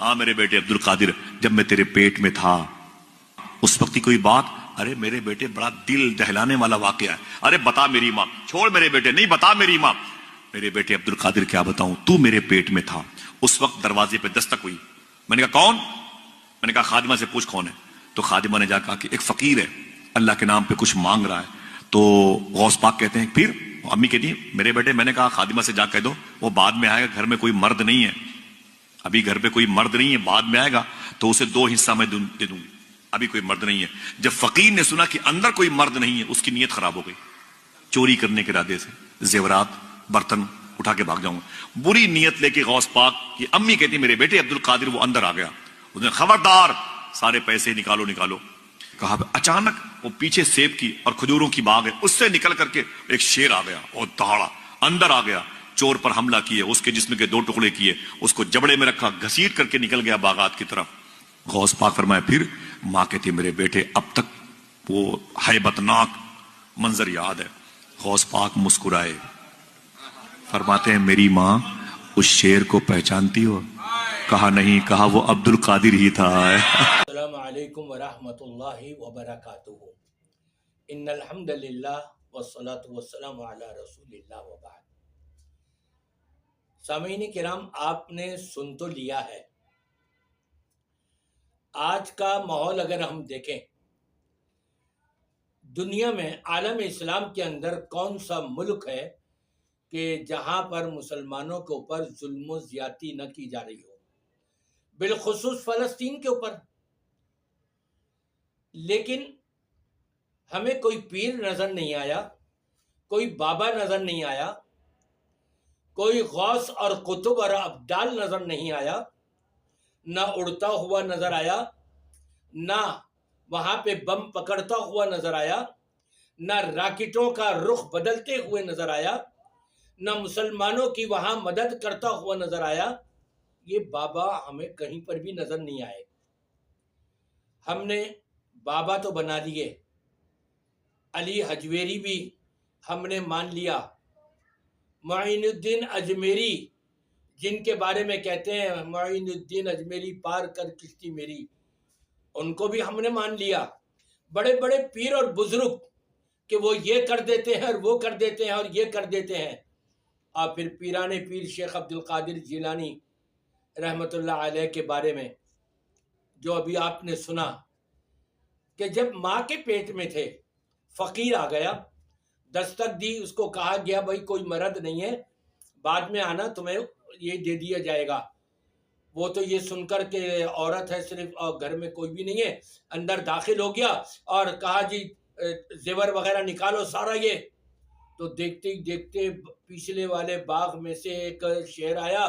ہاں میرے بیٹے عبد القادر، جب میں تیرے پیٹ میں تھا اس وقت کی کوئی بات؟ ارے میرے بیٹے بڑا دل دہلانے والا واقعہ ہے. ارے بتا میری ماں. چھوڑ میرے بیٹے، نہیں بتا میری ماں. میرے بیٹے عبد القادر کیا بتاؤں، تو میرے پیٹ میں تھا اس وقت دروازے پہ دستک ہوئی. میں نے کہا کون؟ میں نے کہا خادمہ سے پوچھ کون ہے. تو خادمہ نے جا کہا کہ ایک فقیر ہے، اللہ کے نام پہ کچھ مانگ رہا ہے. تو غوث پاک کہتے ہیں پھر؟ امی کہتی ہیں میرے بیٹے میں نے کہا خادمہ سے جا کہہ دو وہ بعد میں آئے گا، گھر میں کوئی مرد نہیں ہے، ابھی گھر پہ کوئی مرد نہیں ہے، بعد میں آئے گا تو اسے 2 حصہ میں دے دوں گی، ابھی کوئی مرد نہیں ہے. جب فقیر نے سنا کہ اندر کوئی مرد نہیں ہے، اس کی نیت خراب ہو گئی. چوری کرنے کے ارادے سے زیورات برتن اٹھا کے بھاگ جاؤں گا، بری نیت لے کے غوث پاک کی امی کہتی میرے بیٹے عبد القادر وہ اندر آ گیا. اس نے خبردار سارے پیسے نکالو نکالو. کہا اچانک وہ پیچھے سیب کی اور کھجوروں کی باغ ہے، اس سے نکل کر کے ایک شیر آ گیا اور دہاڑا اندر آ گیا، چور پر حملہ کیے، اس کے جسم کے 2 ٹکڑے کیے، اس کو جبڑے میں رکھا، گھسیٹ کر کے نکل گیا باغات کی طرف. غوث پاک فرمایا پھر؟ ماں کہتی میرے بیٹے اب تک وہ ہیبتناک منظر یاد ہے. غوث پاک مسکرائے، فرماتے ہیں میری ماں اس شیر کو پہچانتی ہو؟ کہا نہیں. کہا وہ عبد القادر ہی تھا. السلام علیکم ورحمۃ اللہ وبرکاتہ. ان الحمد للہ والصلاۃ والسلام علی رسول اللہ وبعد. سامعین کرام، آپ نے سن تو لیا ہے. آج کا ماحول اگر ہم دیکھیں، دنیا میں عالم اسلام کے اندر کون سا ملک ہے کہ جہاں پر مسلمانوں کے اوپر ظلم و زیادتی نہ کی جا رہی ہو، بالخصوص فلسطین کے اوپر. لیکن ہمیں کوئی پیر نظر نہیں آیا، کوئی بابا نظر نہیں آیا، کوئی غوث اور قطب اور ابدال نظر نہیں آیا، نہ اڑتا ہوا نظر آیا، نہ وہاں پہ بم پکڑتا ہوا نظر آیا، نہ راکٹوں کا رخ بدلتے ہوئے نظر آیا، نہ مسلمانوں کی وہاں مدد کرتا ہوا نظر آیا. یہ بابا ہمیں کہیں پر بھی نظر نہیں آئے. ہم نے بابا تو بنا دیے، علی حجویری بھی ہم نے مان لیا، معین الدین اجمیری جن کے بارے میں کہتے ہیں معین الدین اجمیری پار کر کشتی میری، ان کو بھی ہم نے مان لیا. بڑے بڑے پیر اور بزرگ کہ وہ یہ کر دیتے ہیں اور وہ کر دیتے ہیں اور یہ کر دیتے ہیں. اور پھر پیران پیر شیخ عبد القادر جیلانی رحمت اللہ علیہ کے بارے میں جو ابھی آپ نے سنا کہ جب ماں کے پیٹ میں تھے فقیر آ گیا، دستک دی، اس کو کہا گیا بھائی کوئی مرد نہیں ہے، بعد میں آنا تمہیں یہ دے دیا جائے گا. وہ تو یہ سن کر کے عورت ہے صرف اور گھر میں کوئی بھی نہیں ہے، اندر داخل ہو گیا اور کہا جی زیور وغیرہ نکالو سارا. یہ تو دیکھتے ہی دیکھتے پچھلے والے باغ میں سے ایک شیر آیا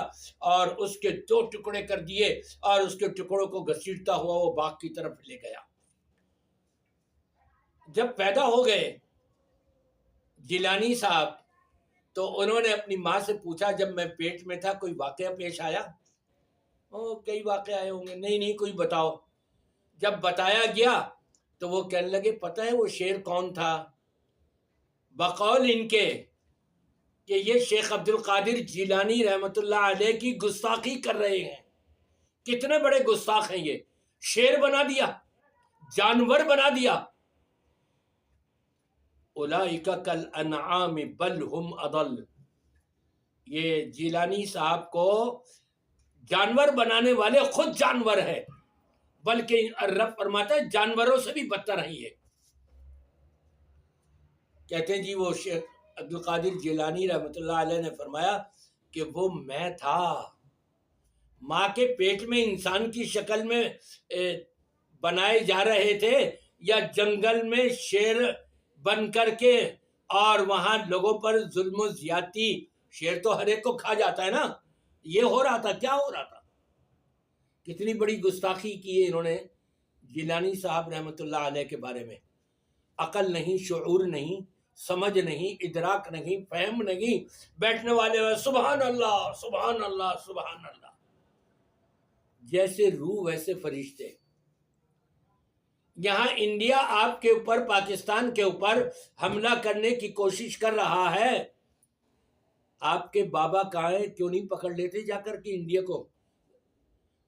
اور اس کے 2 ٹکڑے کر دیے اور اس کے ٹکڑوں کو گھسیٹتا ہوا وہ باغ کی طرف لے گیا. جب پیدا ہو گئے جیلانی صاحب تو انہوں نے اپنی ماں سے پوچھا جب میں پیٹ میں تھا کوئی واقعہ پیش آیا؟ کئی واقعہ آئے ہوں گے. نہیں کوئی بتاؤ. جب بتایا گیا تو وہ کہنے لگے پتہ ہے وہ شیر کون تھا؟ بقول ان کے کہ یہ شیخ عبد القادر جیلانی رحمت اللہ علیہ کی گستاخی کر رہے ہیں. کتنے بڑے گستاخ ہیں یہ. شیر بنا دیا، جانور بنا دیا. اولئک کالانعام بل ہم اضل. یہ جیلانی صاحب کو جانور بنانے والے خود جانور ہیں، بلکہ رب فرماتا ہے جانوروں سے بھی بدتر ہیں. یہ کہتے ہیں جی وہ شیخ عبد القادر جیلانی رحمت اللہ علیہ نے فرمایا کہ وہ میں تھا، ماں کے پیٹ میں انسان کی شکل میں بنائے جا رہے تھے یا جنگل میں شیر بن کر کے اور وہاں لوگوں پر ظلم و زیادتی. شیر تو ہر ایک کو کھا جاتا ہے نا. یہ ہو رہا تھا. کیا ہو رہا تھا؟ کتنی بڑی گستاخی کی ہے انہوں نے جیلانی صاحب رحمت اللہ علیہ کے بارے میں. عقل نہیں، شعور نہیں، سمجھ نہیں، ادراک نہیں، فہم نہیں. بیٹھنے والے سبحان اللہ سبحان اللہ سبحان اللہ. جیسے روح ویسے فرشتے. یہاں انڈیا آپ کے اوپر، پاکستان کے اوپر حملہ کرنے کی کوشش کر رہا ہے. آپ کے بابا کہاں ہیں؟ کیوں نہیں پکڑ لیتے جا کر کے انڈیا کو؟